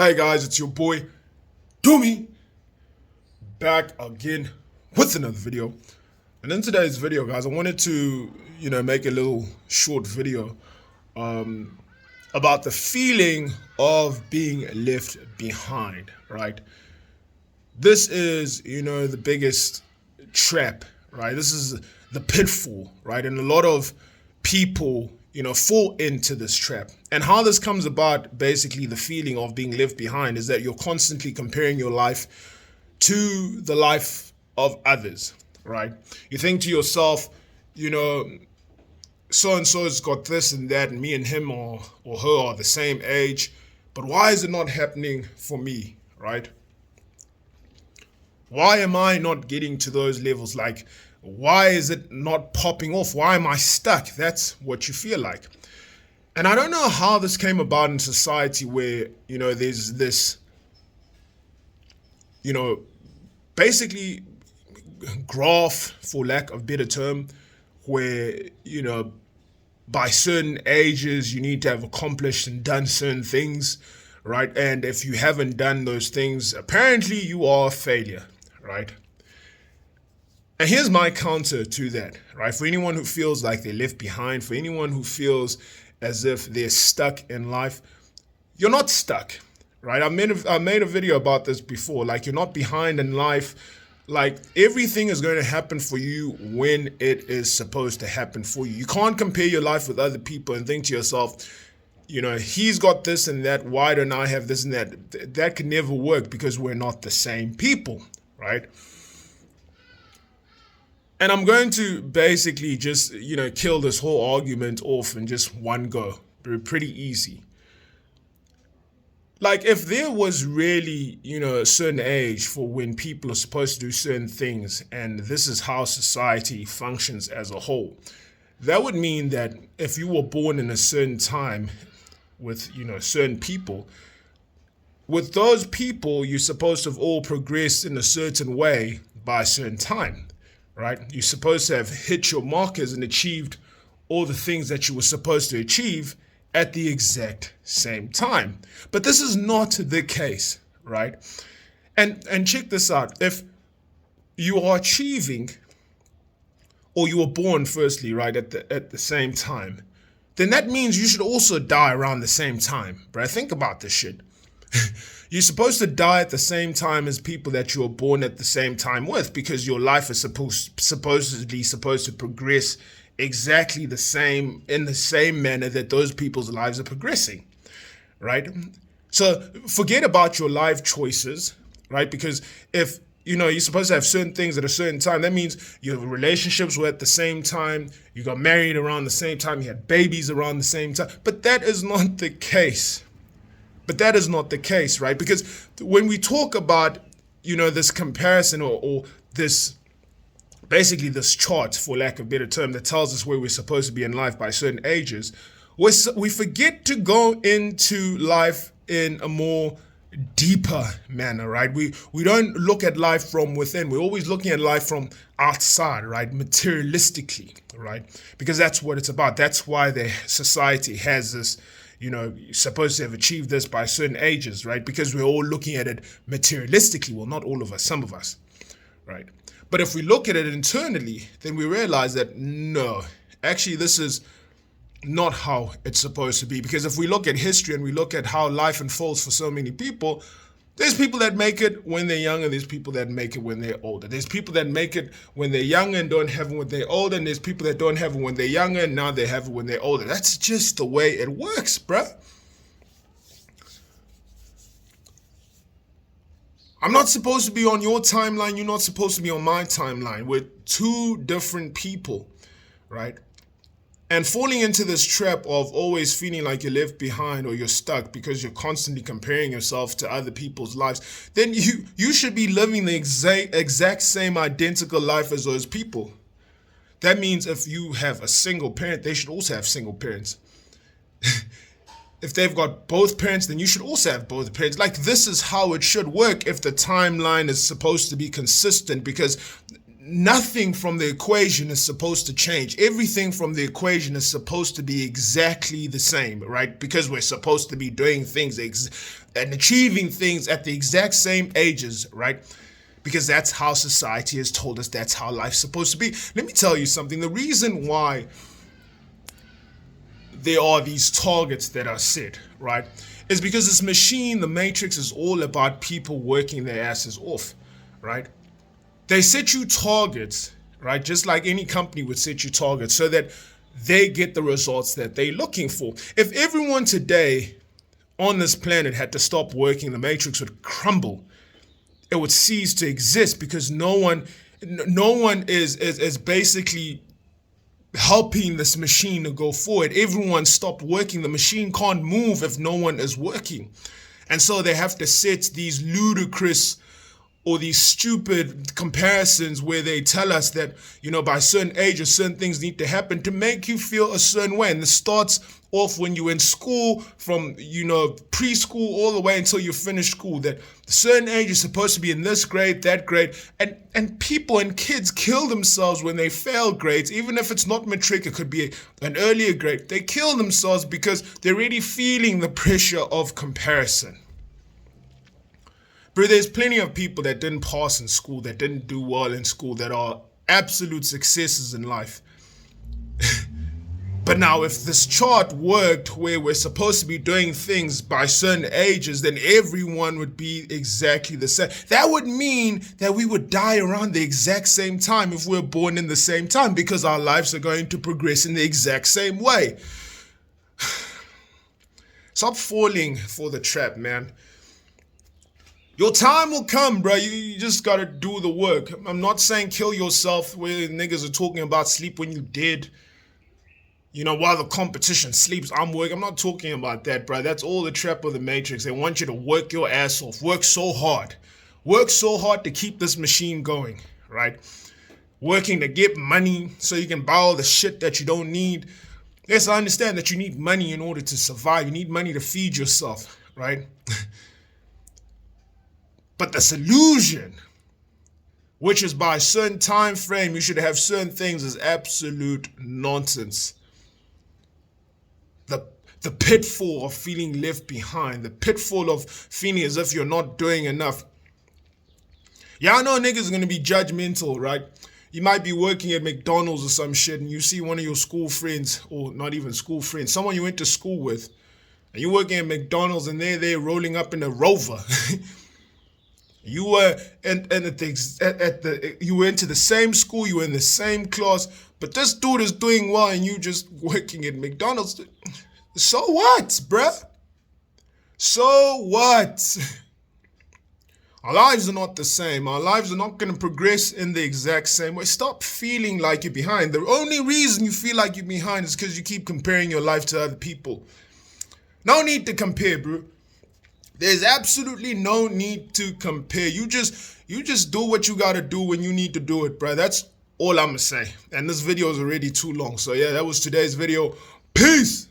Hey guys, it's your boy Doomy back again with another video. And in today's video, guys, I wanted to, make a little short video about the feeling of being left behind, right? This is, the biggest trap, right? This is the pitfall, right? And a lot of people, fall into this trap. And how this comes about, basically, the feeling of being left behind is that you're constantly comparing your life to the life of others, right? You think to yourself, so and so has got this and that, and me and him or her are the same age, but why is it not happening for me, right? Why am I not getting to those levels? Like, why is it not popping off? Why am I stuck? That's what you feel like. And I don't know how this came about in society where, there's this, basically graph, for lack of better term, where, by certain ages, you need to have accomplished and done certain things, right? And if you haven't done those things, apparently you are a failure, right? And here's my counter to that, right? For anyone who feels like they're left behind, for anyone who feels as if they're stuck in life, you're not stuck, right? I made a video about this before. Like, you're not behind in life. Like, everything is going to happen for you when it is supposed to happen for you. You can't compare your life with other people and think to yourself, he's got this and that, why don't I have this and that? That can never work because we're not the same people, right? And I'm going to basically just, kill this whole argument off in just one go. Pretty easy. Like, if there was really, a certain age for when people are supposed to do certain things, and this is how society functions as a whole, that would mean that if you were born in a certain time with, certain people, with those people, you're supposed to have all progressed in a certain way by a certain time. Right? You're supposed to have hit your markers and achieved all the things that you were supposed to achieve at the exact same time. But this is not the case, right? And check this out. If you are achieving, or you were born firstly, right, at the same time, then that means you should also die around the same time, right? Think about this shit. You're supposed to die at the same time as people that you were born at the same time with, because your life is supposedly supposed to progress exactly the same, in the same manner that those people's lives are progressing, right? So forget about your life choices, right? Because if, you're supposed to have certain things at a certain time, that means your relationships were at the same time, you got married around the same time, you had babies around the same time, but that is not the case. But that is not the case, right? Because when we talk about, this comparison or this, basically this chart, for lack of a better term, that tells us where we're supposed to be in life by certain ages, we forget to go into life in a more deeper manner, right? We don't look at life from within. We're always looking at life from outside, right? Materialistically, right? Because that's what it's about. That's why the society has this, you're supposed to have achieved this by certain ages, right? Because we're all looking at it materialistically. Well, not all of us, some of us, right? But if we look at it internally, then we realize that no, actually this is not how it's supposed to be. Because if we look at history and we look at how life unfolds for so many people, there's people that make it when they're young, and there's people that make it when they're older. There's people that make it when they're younger and don't have it when they're older, and there's people that don't have it when they're younger and now they have it when they're older. That's just the way it works, bruh. I'm not supposed to be on your timeline. You're not supposed to be on my timeline. We're two different people, right? And falling into this trap of always feeling like you're left behind or you're stuck because you're constantly comparing yourself to other people's lives, then you should be living the exact same identical life as those people. That means if you have a single parent, they should also have single parents. If they've got both parents, then you should also have both parents. Like, this is how it should work if the timeline is supposed to be consistent, because nothing from the equation is supposed to change. Everything from the equation is supposed to be exactly the same, right? Because we're supposed to be doing things and achieving things at the exact same ages, right? Because that's how society has told us, that's how life's supposed to be. Let me tell you something. The reason why there are these targets that are set, right, is because this machine, the Matrix, is all about people working their asses off, right? They set you targets, right, just like any company would set you targets so that they get the results that they're looking for. If everyone today on this planet had to stop working, the Matrix would crumble. It would cease to exist because no one is basically helping this machine to go forward. Everyone stopped working. The machine can't move if no one is working. And so they have to set these ludicrous or these stupid comparisons where they tell us that, by a certain age, certain things need to happen to make you feel a certain way. And this starts off when you're in school, from, preschool all the way until you finish school, that a certain age is supposed to be in this grade, that grade. And people and kids kill themselves when they fail grades, even if it's not matric, it could be an earlier grade. They kill themselves because they're already feeling the pressure of comparison. Bro, there's plenty of people that didn't pass in school, that didn't do well in school, that are absolute successes in life. But now, if this chart worked where we're supposed to be doing things by certain ages, then everyone would be exactly the same. That would mean that we would die around the exact same time if we're born in the same time, because our lives are going to progress in the exact same way. Stop falling for the trap, man. Your time will come, bro. You just gotta do the work. I'm not saying kill yourself where niggas are talking about sleep when you dead. While the competition sleeps, I'm working. I'm not talking about that, bro. That's all the trap of the Matrix. They want you to work your ass off. Work so hard. Work so hard to keep this machine going, right? Working to get money so you can buy all the shit that you don't need. Yes, I understand that you need money in order to survive. You need money to feed yourself, right? But this illusion, which is by a certain time frame, you should have certain things, is absolute nonsense. The pitfall of feeling left behind, the pitfall of feeling as if you're not doing enough. Yeah, I know niggas are going to be judgmental, right? You might be working at McDonald's or some shit and you see one of your school friends, or not even school friends, someone you went to school with, and you're working at McDonald's and they're rolling up in a Rover. You were you went to the same school, you were in the same class, but this dude is doing well and you just working at McDonald's. So what, bruh? So what? Our lives are not the same. Our lives are not going to progress in the exact same way. Stop feeling like you're behind. The only reason you feel like you're behind is because you keep comparing your life to other people. No need to compare, bro. There's absolutely no need to compare. You just do what you gotta do when you need to do it, bro. That's all I'm gonna say. And this video is already too long. So yeah, that was today's video. Peace.